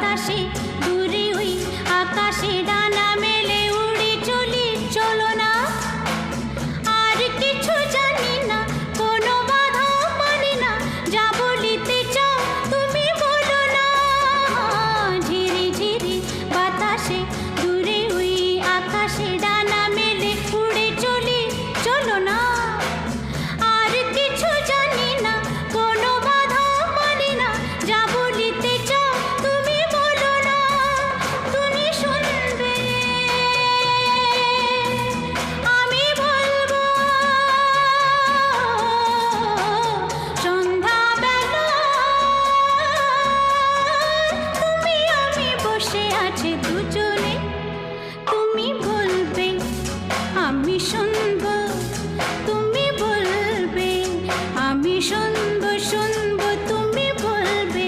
বাতাসে দূরে ওই আকাশে ডানা মেলে উড়ে চলি, চলো না। আর কিছু জানি না, কোনো বাধা মানি না, যা বলিতে চাও তুমি বলো না। ঝিরি ঝিরি বাতাসে দূরে ওই আকাশে ডানা মেলে উড়ে চলি, চলো না। আর কিছু জানি না, কোনো বাধা মানি না, যা বলিতে চাও তুমি বলো না। তুমি শুনবে, আমি বলবো। সন্ধ্যাবেলা তুমি আমি বসে আছি দুজন।